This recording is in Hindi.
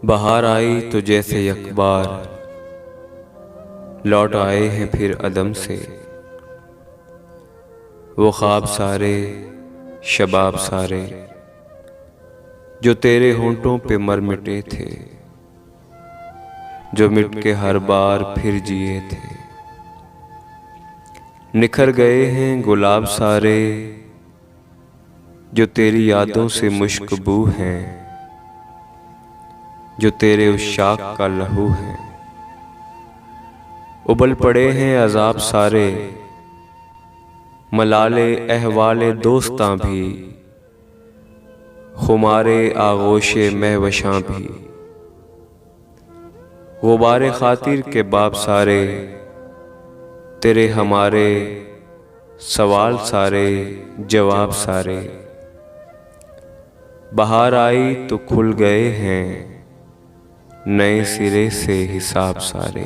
बहार आई तो जैसे यकबार लौट आए हैं फिर अदम से। वो ख्वाब सारे शबाब सारे जो तेरे होंठों पे मर मिटे थे, जो मिट के हर बार फिर जिए थे। निखर गए हैं गुलाब सारे जो तेरी यादों से मुश्कबू हैं, जो तेरे उस शाख का लहू है। उबल पड़े हैं अजाब सारे मलाले अहवाले दोस्तां भी, खुमारे आगोशे महवशां भी। गुबारे खातिर के बाब सारे तेरे हमारे सवाल सारे जवाब सारे। बहार आई तो खुल गए हैं नए सिरे से हिसाब सारे।